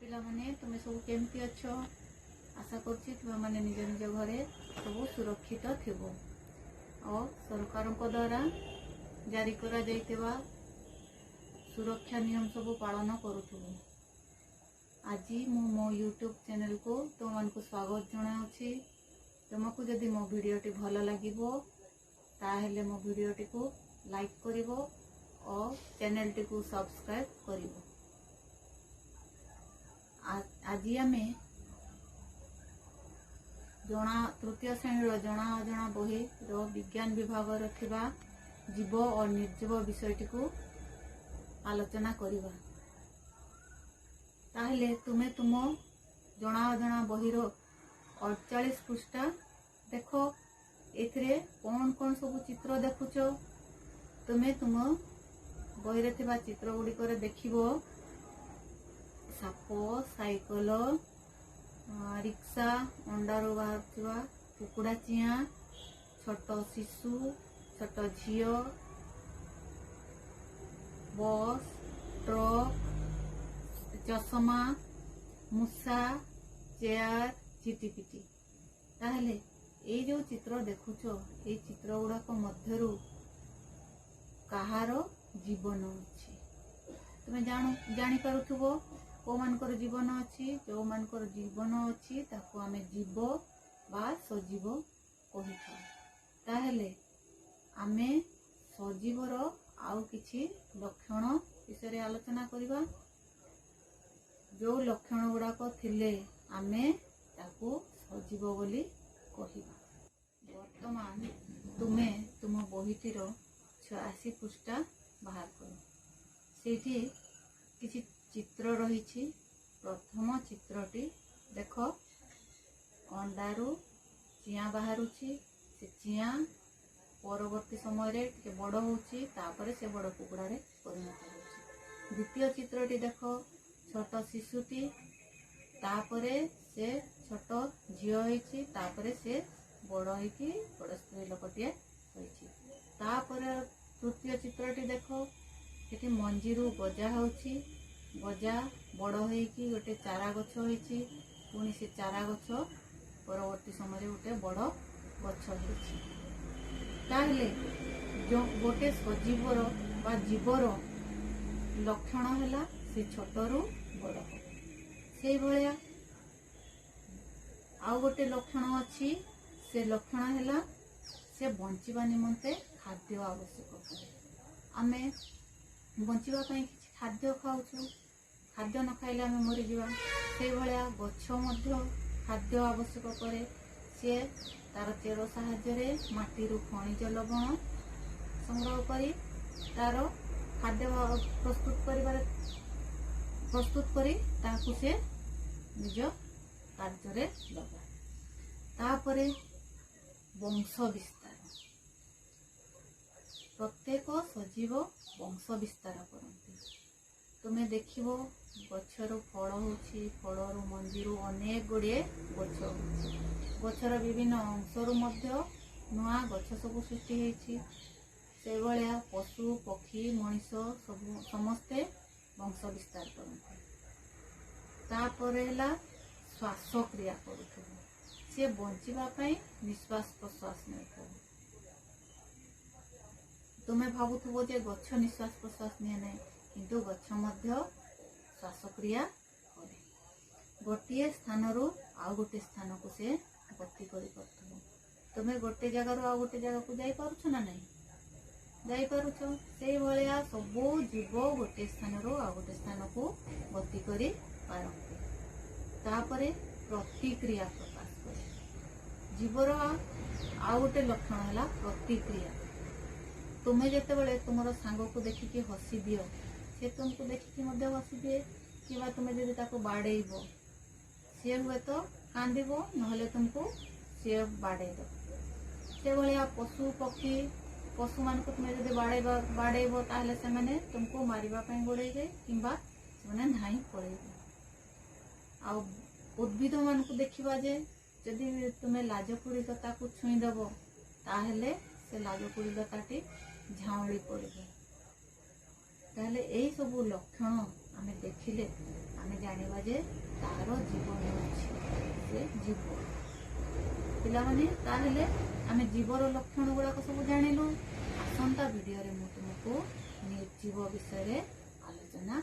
पिलामाने तुमे सब केमती अच्छ आशा करछि तुमे माने निज निज घरे सब सुरक्षित थिबो और सरकार द्वारा जारी करा जाइतिबा सुरक्षा नियम सब पालन करूथुबो। आज मो यूट्यूब चैनल को तुमको स्वागत जनाऊँगी। तुमको जदि मो वीडियोटी भल लगिबो ताहेले मो वीडियोटी को लाइक करिवो और चैनल टी को सब्सक्राइब करिवो। आज आम तृतीय श्रेणी जना अजना बही विज्ञान विभाग जीव और निर्जीव विषयटी को आलोचना करिबा। ताहले तुमे तुम जना अजना बहीर 48 पृष्ठा देख। एथिरे कौन कौन सब चित्र देखुच तुमे तुम बहीरे थिबा चित्र गुड़िक देखिबो। साप, साइकल, रिक्शा, अंडारू बाहर कुकुड़ा चिया, छोट शिशु, छोट झील, बस, ट्रक, चषमा, मूषा, चेयर, चिटिपिटी। ताहले ये जो चित्र देखुच ये चित्र गुड़ाक मध्यरु कहार जीवन अच्छी तुम जानी पारुथुबो। को मानकर जीवन अच्छी जो मानकर जीवन अच्छी ताको आमे जीव बा सजीव कहि था। ताहले आमे सजीवर आउ किछि लक्षण विषय आलोचना करिबा। जो लक्षण गुड़ाक थिले आमे ताको सजीव बोली कहिबा। वर्तमान तुमे तुम बहीटीर 86 पृष्ठा बाहर करो। सेठी किछि चित्र रही। प्रथम चित्रटी देख अंडारू चिया बाहरुची। से चिया परवर्ती समय बड़ होची तापरे से बड़ कुकुड़ा रे परिणत होची। द्वितीय चित्रटी देख छोट शिशुटी तापरे से छोट झील होईची तापरे से बड़ होईकी बड़ स्त्री लोकटिए होईची। तापरे तृतीय चित्रटी देख सेठी मंजीरू गजा होची। गजा बड़ होईकी गोटे चारा गछ होईची। पुणी से चारा गछ परवर्ती समय गोटे बड़ गछ होईची। ताहले जो गोटे सजीवर बा जीवर लक्षण हैला से छोटरू बड़ हो। से भलिया आउ गोटे लक्षण अच्छी। से लक्षण हैला से बंचिबा निमंते खाद्य आवश्यक करे। आमे बंचिबा पई किछि खाद्य खाउछु। खाद्य न खाइले आमे मरि जिबा। से भलिया गछ मध्य खाद्य आवश्यक करे। से तार चेर साहाय्य माटी रु खनिज लवण संग्रह करी तार खाद्य प्रस्तुत करी ताकू से निज कार्य लगा। तापरे वंश विस्तार। प्रत्येक सजीव वंश विस्तार करती। तुमे देखिबो गछरु फल होछि। फलरु मंजीरु अनेक गुड़िए गछ होछि। गछर विभिन्न अंशरु मध्य नुआ गछ सब सृष्टि होछि। से भलिया पशु पक्षी मनीष सब समस्ते वंश विस्तार करते। तापरे हला श्वास क्रिया करुथबो। से बंचिबा पई निश्वास प्रश्वास नेथबो। तुमे भाबुथबो जे गछ निश्वास प्रश्वास निये नै किंतु गछ मध्य श्वासक्रिया करे। गोटे स्थान रु आउ गोटे स्थान को से गति करि करथबो। तुमे गोटे जगह रु आउ गोटे जगह को जाई पारुछ ना नहीं जाई पारुछ। सेही भलिया सब जीव गोटे स्थान रु आउ गोटे स्थान को गति करि पारंती। तापरे प्रतिक्रिया प्रकाश करे। जीवर आउ गोटे लक्षण हैला प्रतिक्रिया। तुमे जेते बेले तुमरो सांग को देखिकी हसी दियो से तुमको देखिकी मध्य हसी दिए। किबा तुमे जदि ताको बाडेइबो से हुए तो कांदिबो नहले तुमको से बाडेइबो। से भलिया पशु पक्षी पशु मान को तुमे जदि बाडेइबो ताहले से माने तुमको मारिबा पई गोडेइबे किंबा से माने नाही पळेइबे। आ उद्भिद मान को देखिबा जे जदि तुमे लाजकुड़ीलता को छुई देबो ताहले से लाजकुड़ीलताटी झाउली पड़े। ताहले एई सब लक्षण आमे देखिले ଆମେ ଜାଣିବା ଯେ ତାର ଜୀବନ ଅଛି, ସେ ଜୀବ। ପିଲାମାନେ ତାହେଲେ ଆମେ ଜୀବର ଲକ୍ଷଣ ଗୁଡାକ ସବୁ ଜାଣିଲୁ। ଆସନ୍ତା ଭିଡିଓରେ ମୁଁ ତୁମକୁ ନିର୍ଜୀବ ବିଷୟରେ ଆଲୋଚନା